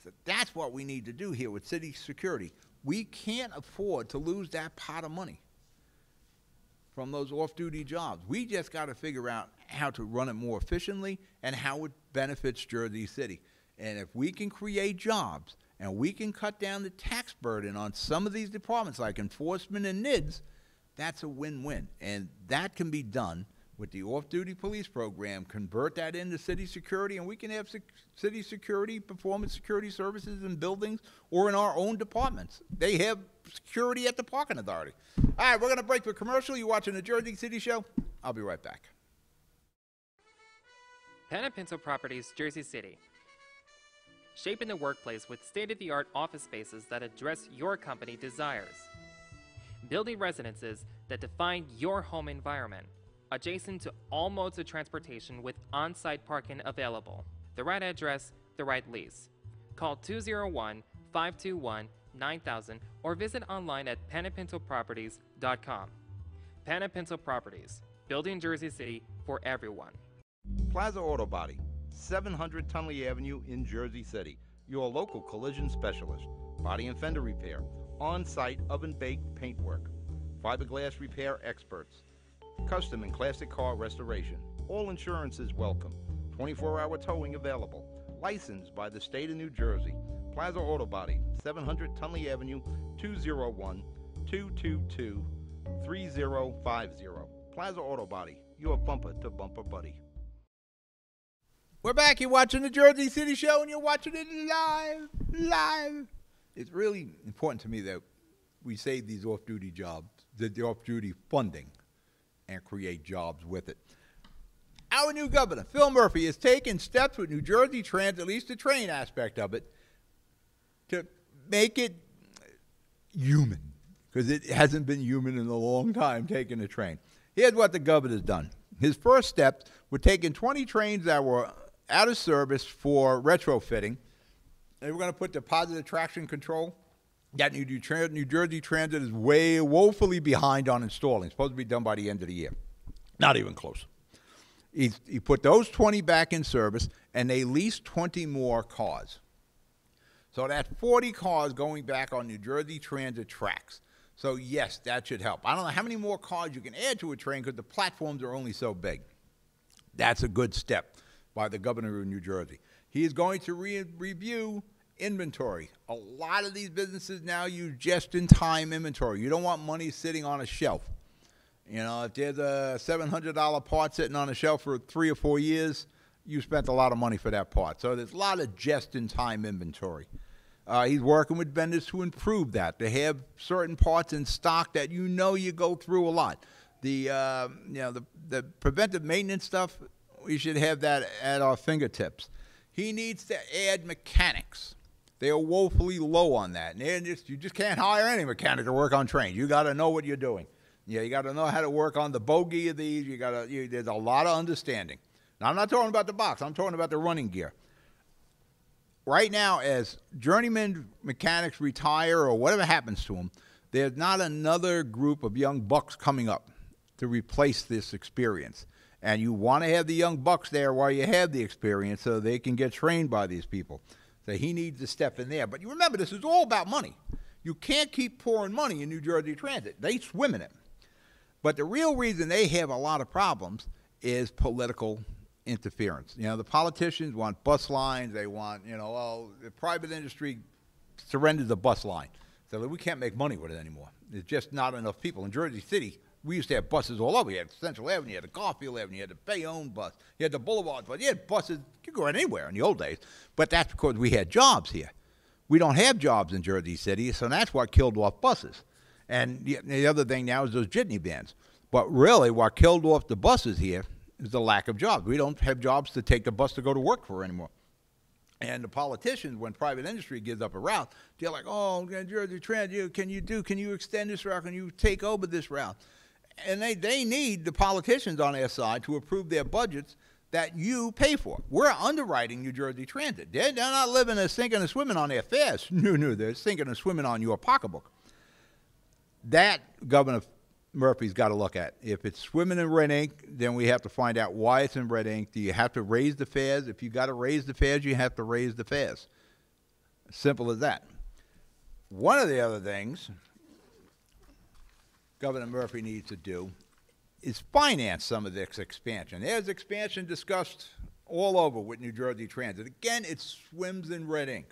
So that's what we need to do here with city security. We can't afford to lose that pot of money from those off-duty jobs. We just got to figure out how to run it more efficiently and how it benefits Jersey City. And if we can create jobs and we can cut down the tax burden on some of these departments like enforcement and NIDS, that's a win-win. And that can be done with the off-duty police program, convert that into city security, and we can have city security, performance security services in buildings or in our own departments. They have security at the parking authority. All right, we're going to break for commercial. You're watching the Jersey City Show. I'll be right back. Pan and Pinto Properties, Jersey City. Shaping the workplace with state-of-the-art office spaces that address your company desires. Building residences that define your home environment. Adjacent to all modes of transportation with on-site parking available. The right address, the right lease. Call 201-521-9000 or visit online at panandpintoproperties.com. Pan and Pinto Properties, building Jersey City for everyone. Plaza Auto Body, 700 Tunley Avenue in Jersey City. Your local collision specialist. Body and fender repair. On-site oven-baked paintwork. Fiberglass repair experts. Custom and classic car restoration. All insurance is welcome. 24-hour towing available. Licensed by the state of New Jersey. Plaza Auto Body, 700 Tunley Avenue, 201-222-3050. Plaza Auto Body, your bumper-to-bumper buddy. We're back. You're watching the Jersey City Show, and you're watching it live. It's really important to me that we save these off-duty jobs, the off-duty funding, and create jobs with it. Our new governor, Phil Murphy, has taken steps with New Jersey Transit, at least the train aspect of it, to make it human, because it hasn't been human in a long time taking a train. Here's what the governor's done. His first steps were taking 20 trains that were out of service for retrofitting. They were going to put the positive traction control that New Jersey Transit is woefully behind on installing. It's supposed to be done by the end of the year. Not even close. He put those 20 back in service, and they leased 20 more cars. So that's 40 cars going back on New Jersey Transit tracks. So, yes, that should help. I don't know how many more cars you can add to a train because the platforms are only so big. That's a good step by the governor of New Jersey. He is going to review inventory. A lot of these businesses now use just-in-time inventory. You don't want money sitting on a shelf. You know, if there's a $700 part sitting on a shelf for 3 or 4 years, you spent a lot of money for that part. So there's a lot of just-in-time inventory. He's working with vendors to improve that. They have certain parts in stock that you go through a lot. The preventive maintenance stuff, we should have that at our fingertips. He needs to add mechanics. They are woefully low on that. And you just can't hire any mechanic to work on trains. You got to know what you're doing. Yeah, you got to know how to work on the bogie of these. There's a lot of understanding. Now, I'm not talking about the box. I'm talking about the running gear. Right now, as journeyman mechanics retire or whatever happens to them, there's not another group of young bucks coming up to replace this experience. And you want to have the young bucks there while you have the experience so they can get trained by these people. So he needs to step in there. But you remember, this is all about money. You can't keep pouring money in New Jersey Transit. They swim in it. But the real reason they have a lot of problems is political interference. You know, the politicians want bus lines. They want, the private industry surrenders the bus line. So we can't make money with it anymore. There's just not enough people. In Jersey City, we used to have buses all over. You had Central Avenue, you had the Garfield Avenue, you had the Bayonne bus, you had the Boulevard bus. You had buses. You could go anywhere in the old days. But that's because we had jobs here. We don't have jobs in Jersey City, so that's what killed off buses. And the other thing now is those jitney vans. But really, what killed off the buses here is the lack of jobs. We don't have jobs to take the bus to go to work for anymore. And the politicians, when private industry gives up a route, they're like, oh, Jersey Transit, can you extend this route? Can you take over this route? And they need the politicians on their side to approve their budgets that you pay for. We're underwriting New Jersey Transit. They're not living and sinking and swimming on their fares. No, they're sinking and swimming on your pocketbook. That Governor Murphy's got to look at. If it's swimming in red ink, then we have to find out why it's in red ink. Do you have to raise the fares? If you got to raise the fares, you have to raise the fares. Simple as that. One of the other things Governor Murphy needs to do is finance some of this expansion. There's expansion discussed all over with New Jersey Transit. Again, it swims in red ink.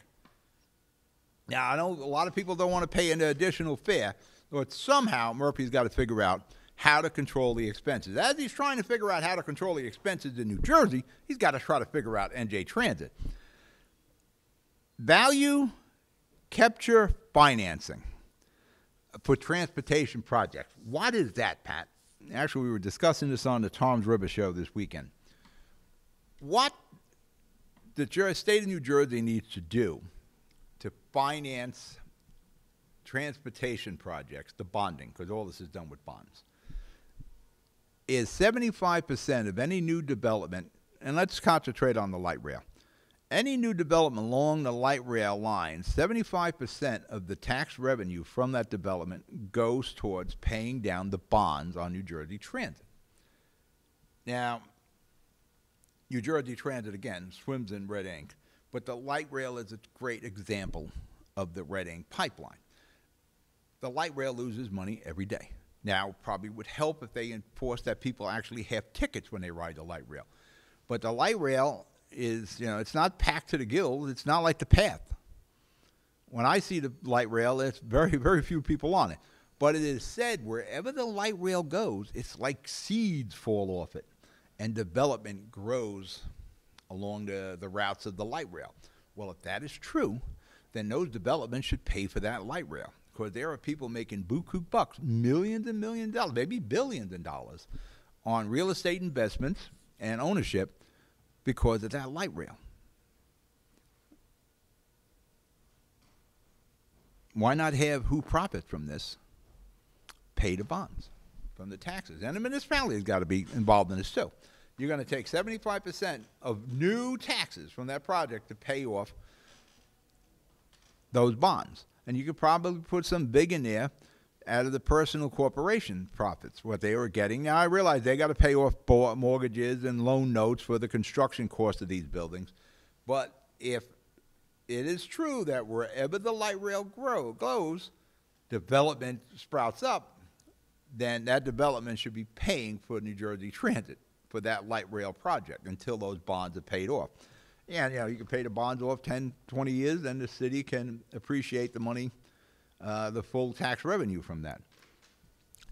Now, I know a lot of people don't want to pay an additional fare, but somehow Murphy's got to figure out how to control the expenses. As he's trying to figure out how to control the expenses in New Jersey, he's got to try to figure out NJ Transit. Value capture financing for transportation projects. What is that, Pat? Actually, we were discussing this on the Tom's River show this weekend. What the state of New Jersey needs to do to finance transportation projects, the bonding, because all this is done with bonds, is 75% of any new development, and let's concentrate on the light rail. Any new development along the light rail line, 75% of the tax revenue from that development goes towards paying down the bonds on New Jersey Transit. Now, New Jersey Transit, again, swims in red ink, but the light rail is a great example of the red ink pipeline. The light rail loses money every day. Now, probably would help if they enforce that people actually have tickets when they ride the light rail. But the light rail is, it's not packed to the gills. It's not like the path. When I see the light rail, there's very, very few people on it. But it is said wherever the light rail goes, it's like seeds fall off it, and development grows along the routes of the light rail. Well, if that is true, then those developments should pay for that light rail, because there are people making buku bucks, millions and millions of dollars, maybe billions of dollars, on real estate investments and ownership because of that light rail. Why not have who profits from this pay the bonds from the taxes? And the municipality has got to be involved in this too. You're going to take 75% of new taxes from that project to pay off those bonds. And you could probably put some big in there out of the personal corporation profits, what they were getting. Now, I realize they got to pay off mortgages and loan notes for the construction cost of these buildings. But if it is true that wherever the light rail goes, development sprouts up, then that development should be paying for New Jersey Transit for that light rail project until those bonds are paid off. And, you can pay the bonds off 10, 20 years, then the city can appreciate the money, the full tax revenue from that.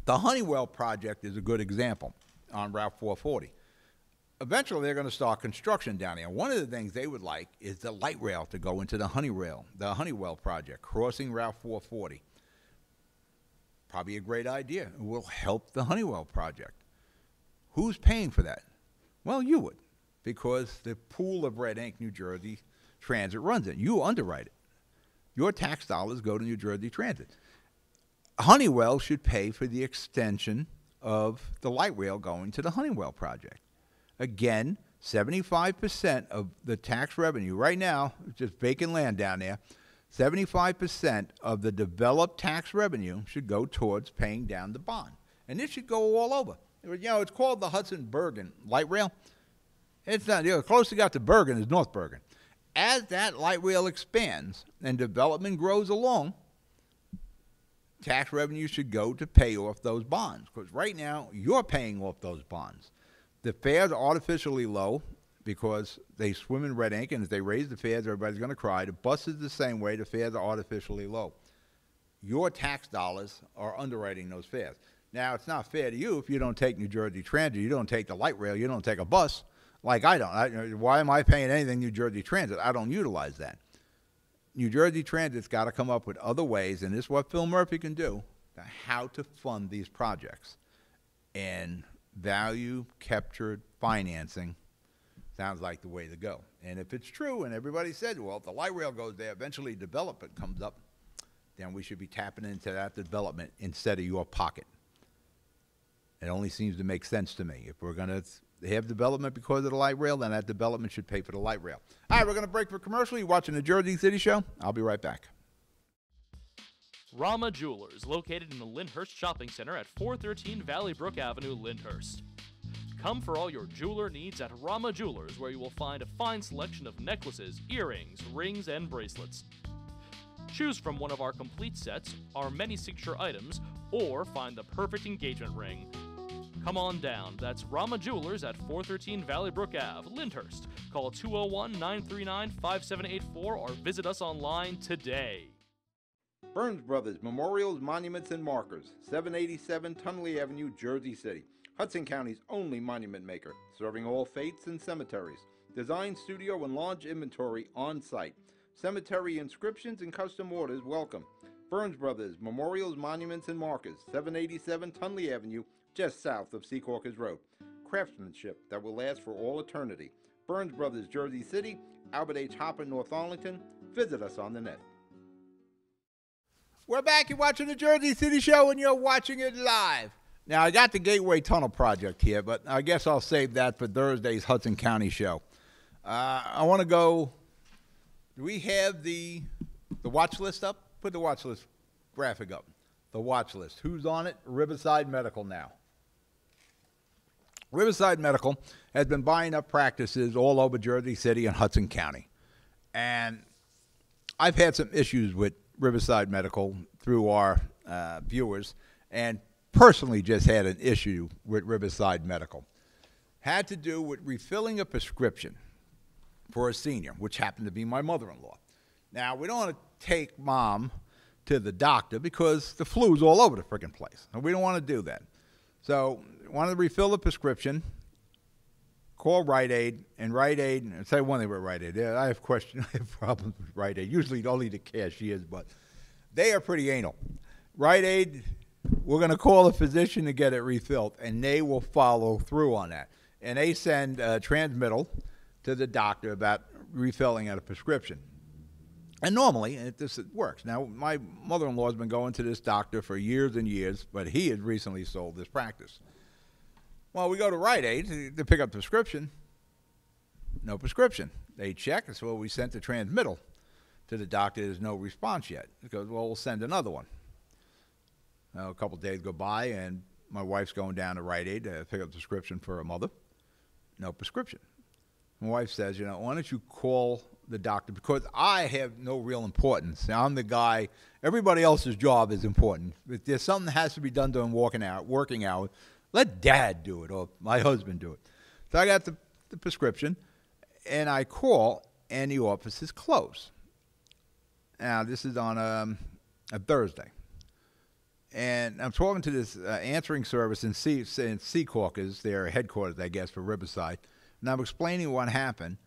The Honeywell project is a good example on Route 440. Eventually, they're going to start construction down there. One of the things they would like is the light rail to go into the Honeywell project, crossing Route 440. Probably a great idea. It will help the Honeywell project. Who's paying for that? Well, you would, because the pool of red ink New Jersey Transit runs it. You underwrite it. Your tax dollars go to New Jersey Transit. Honeywell should pay for the extension of the light rail going to the Honeywell project. Again, 75% of the tax revenue right now, just vacant land down there, 75% of the developed tax revenue should go towards paying down the bond. And this should go all over. It's called the Hudson-Bergen light rail. It's not, close to got to Bergen is North Bergen. As that light rail expands and development grows along, tax revenue should go to pay off those bonds. Because right now, you're paying off those bonds. The fares are artificially low because they swim in red ink, and if they raise the fares, everybody's going to cry. The bus is the same way. The fares are artificially low. Your tax dollars are underwriting those fares. Now, it's not fair to you if you don't take New Jersey Transit, you don't take the light rail, you don't take a bus, like I don't. Why am I paying anything New Jersey Transit? I don't utilize that. New Jersey Transit's got to come up with other ways, and this is what Phil Murphy can do, how to fund these projects. And value captured financing sounds like the way to go. And if it's true, and everybody said, well, if the light rail goes there, eventually development comes up, then we should be tapping into that development instead of your pocket. It only seems to make sense to me. If we're going to have development because of the light rail, then that development should pay for the light rail. All right, we're going to break for commercial. You're watching the Jersey City Show. I'll be right back. Rama Jewelers, located in the Lyndhurst Shopping Center at 413 Valley Brook Avenue, Lyndhurst. Come for all your jeweler needs at Rama Jewelers, where you will find a fine selection of necklaces, earrings, rings, and bracelets. Choose from one of our complete sets, our many signature items, or find the perfect engagement ring. Come on down. That's Rama Jewelers at 413 Valley Brook Ave, Lyndhurst. Call 201-939-5784 or visit us online today. Burns Brothers Memorials, Monuments, and Markers, 787 Tunley Avenue, Jersey City. Hudson County's only monument maker, serving all faiths and cemeteries. Design, studio, and large inventory on site. Cemetery inscriptions and custom orders welcome. Burns Brothers Memorials, Monuments, and Markers, 787 Tunley Avenue, just south of Secaucus Road. Craftsmanship that will last for all eternity. Burns Brothers, Jersey City, Albert H. Hopper, North Arlington. Visit us on the net. We're back. You're watching the Jersey City Show, and you're watching it live. Now, I got the Gateway Tunnel project here, but I guess I'll save that for Thursday's Hudson County show. I want to go. Do we have the watch list up? Put the watch list graphic up. The watch list. Who's on it? Riverside Medical now. Riverside Medical has been buying up practices all over Jersey City and Hudson County. And I've had some issues with Riverside Medical through our viewers, and personally just had an issue with Riverside Medical. Had to do with refilling a prescription for a senior, which happened to be my mother-in-law. Now, we don't want to take Mom to the doctor because the flu's all over the freaking place, and we don't want to do that. So, wanted to refill the prescription, call Rite Aid, and Rite Aid, and say one thing about Rite Aid. I have problems with Rite Aid, usually only the cashiers, but they are pretty anal. Rite Aid, we're going to call a physician to get it refilled, and they will follow through on that. And they send a transmittal to the doctor about refilling a prescription. And normally, this works. Now, my mother-in-law has been going to this doctor for years and years, but he had recently sold this practice. Well, we go to Rite Aid to pick up the prescription. No prescription. They check, and so well, we sent the transmittal to the doctor. There's no response yet. He goes, well, we'll send another one. A couple of days go by, and my wife's going down to Rite Aid to pick up the prescription for her mother. No prescription. My wife says, why don't you call the doctor? Because I have no real importance. I'm the guy. Everybody else's job is important. If there's something that has to be done during working hours, let Dad do it or my husband do it. So I got the prescription, and I call, and the office is closed. Now, this is on a Thursday. And I'm talking to this answering service in Secaucus, their headquarters, I guess, for Riverside. And I'm explaining what happened.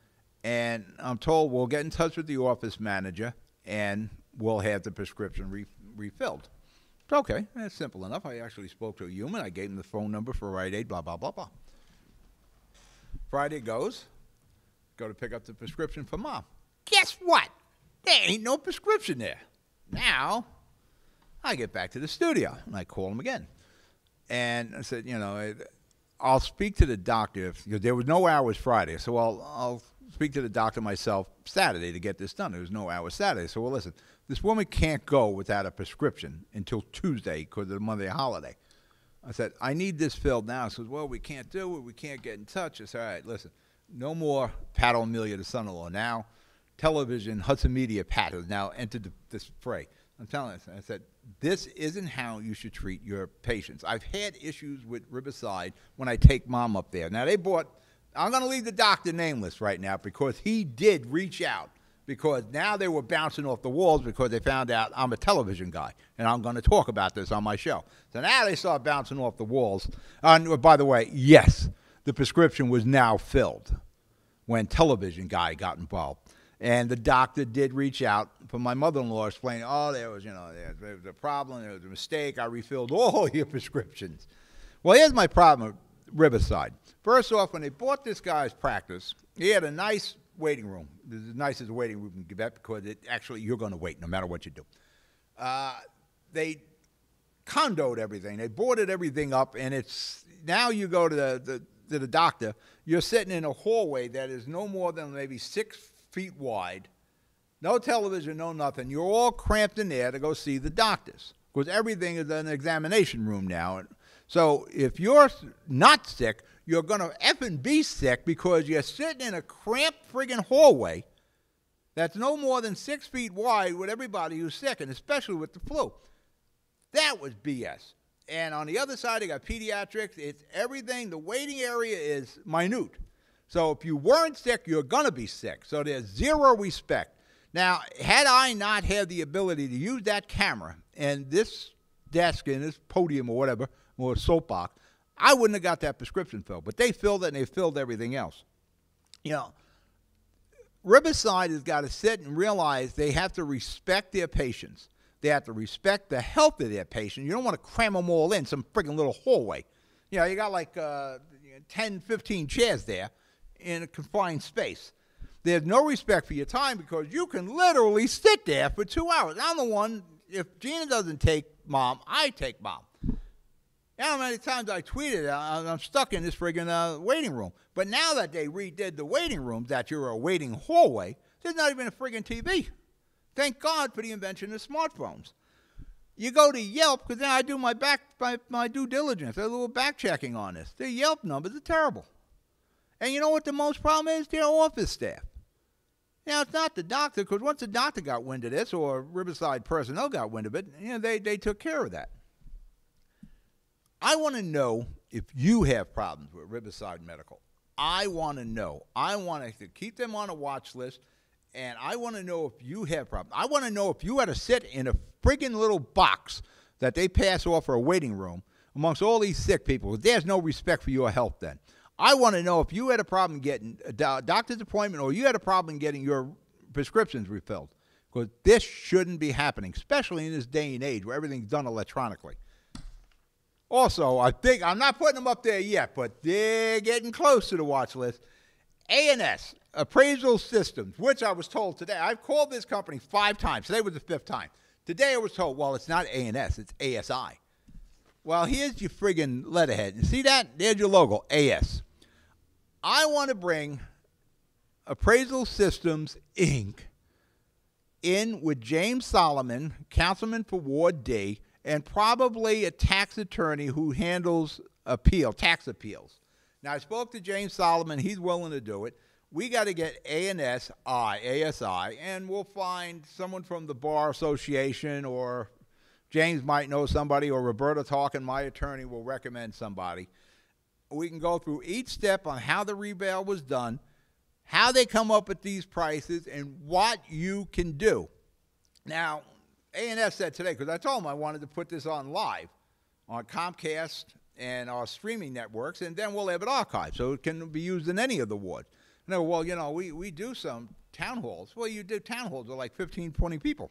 And I'm told we'll get in touch with the office manager, and we'll have the prescription refilled. It's okay. That's simple enough. I actually spoke to a human. I gave him the phone number for Rite Aid, blah, blah, blah, blah. Friday goes. Go to pick up the prescription for Mom. Guess what? There ain't no prescription there. Now, I get back to the studio, and I call him again. And I said, I'll speak to the doctor. There was no hours Friday, so I'll speak to the doctor myself Saturday to get this done. There was no hours Saturday. So, well, listen, this woman can't go without a prescription until Tuesday because of the Monday holiday. I said, I need this filled now. She says, well, we can't do it. We can't get in touch. I said, all right, listen, no more Pat O'Melia, the son-in-law. Now, television, Hudson Media Pat has now entered this fray. I'm telling you, I said, this isn't how you should treat your patients. I've had issues with Riverside when I take Mom up there. Now, I'm going to leave the doctor nameless right now because he did reach out because now they were bouncing off the walls because they found out I'm a television guy, and I'm going to talk about this on my show. So now they start bouncing off the walls. By the way, yes, the prescription was now filled when television guy got involved. And the doctor did reach out for my mother-in-law, explaining, there was a problem, there was a mistake. I refilled all your prescriptions. Well, here's my problem with Riverside. First off, when they bought this guy's practice, he had a nice waiting room. This is the nicest waiting room you can get because you're going to wait no matter what you do. They condoed everything. They boarded everything up, and now you go to the doctor, you're sitting in a hallway that is no more than maybe 6 feet wide, no television, no nothing. You're all cramped in there to go see the doctors because everything is an examination room now. So if you're not sick, you're going to effing be sick because you're sitting in a cramped friggin' hallway that's no more than 6 feet wide with everybody who's sick, and especially with the flu. That was BS. And on the other side, they got pediatrics. It's everything. The waiting area is minute. So if you weren't sick, you're going to be sick. So there's zero respect. Now, had I not had the ability to use that camera and this desk and this podium or whatever, or soapbox, I wouldn't have got that prescription filled. But they filled it, and they filled everything else. You know, Riverside has got to sit and realize they have to respect their patients. They have to respect the health of their patients. You don't want to cram them all in some friggin' little hallway. You know, you got like 10, 15 chairs there in a confined space. There's no respect for your time because you can literally sit there for 2 hours. I'm the one, if Gina doesn't take Mom, I take Mom. You know how many times I tweeted, I'm stuck in this friggin' waiting room. But now that they redid the waiting rooms, that you're a waiting hallway, there's not even a friggin' TV. Thank God for the invention of smartphones. You go to Yelp, because then I do my due diligence. I do a little back checking on this. The Yelp numbers are terrible. And you know what the most problem is? Their office staff. Now, it's not the doctor, because once the doctor got wind of this, or Riverside personnel got wind of it, you know, they took care of that. I want to know if you have problems with Riverside Medical. I want to know. I want to keep them on a watch list, and I want to know if you have problems. I want to know if you had to sit in a friggin' little box that they pass off for a waiting room amongst all these sick people. There's no respect for your health then. I want to know if you had a problem getting a doctor's appointment or you had a problem getting your prescriptions refilled. Because this shouldn't be happening, especially in this day and age where everything's done electronically. Also, I think, I'm not putting them up there yet, but they're getting close to the watch list. A&S, Appraisal Systems, which I was told today. I've called this company 5 times. Today was the 5th time. Today I was told, well, it's not A&S, it's ASI. Well, here's your friggin' letterhead. You see that? There's your logo, AS. I want to bring Appraisal Systems, Inc. in with James Solomon, councilman for Ward D, and probably a tax attorney who handles tax appeals. Now, I spoke to James Solomon. He's willing to do it. We got to get ASI, and we'll find someone from the Bar Association, or James might know somebody, or Roberta Talkin, my attorney, will recommend somebody. We can go through each step on how the rebate was done, how they come up with these prices, and what you can do. Now, A&S said today, because I told them I wanted to put this on live on Comcast and our streaming networks, and then we'll have it archived so it can be used in any of the wards. No, well, you know, we do some town halls. Well, you do town halls with like 15, 20 people.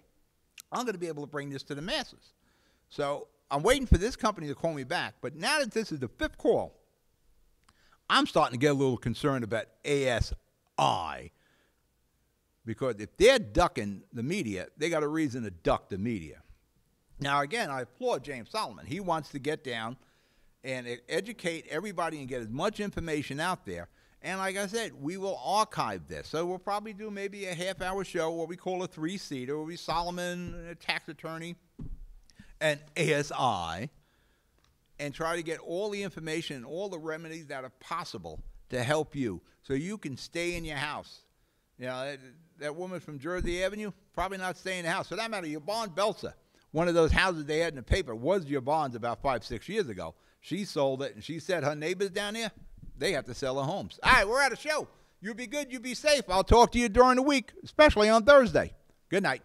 I'm going to be able to bring this to the masses. So I'm waiting for this company to call me back. But now that this is the 5th call, I'm starting to get a little concerned about ASI. Because if they're ducking the media, they got a reason to duck the media. Now, again, I applaud James Solomon. He wants to get down and educate everybody and get as much information out there. And like I said, we will archive this. So we'll probably do maybe a half-hour show, what we call a 3-seater. It'll be Solomon, a tax attorney, and ASI, and try to get all the information and all the remedies that are possible to help you so you can stay in your house. You know, that woman from Jersey Avenue, probably not staying in the house. For that matter, Yvonne Belzer, one of those houses they had in the paper, was Yvonne's about 5-6 years ago. She sold it, and she said her neighbors down there, they have to sell their homes. All right, we're at a show. You be good, you be safe. I'll talk to you during the week, especially on Thursday. Good night.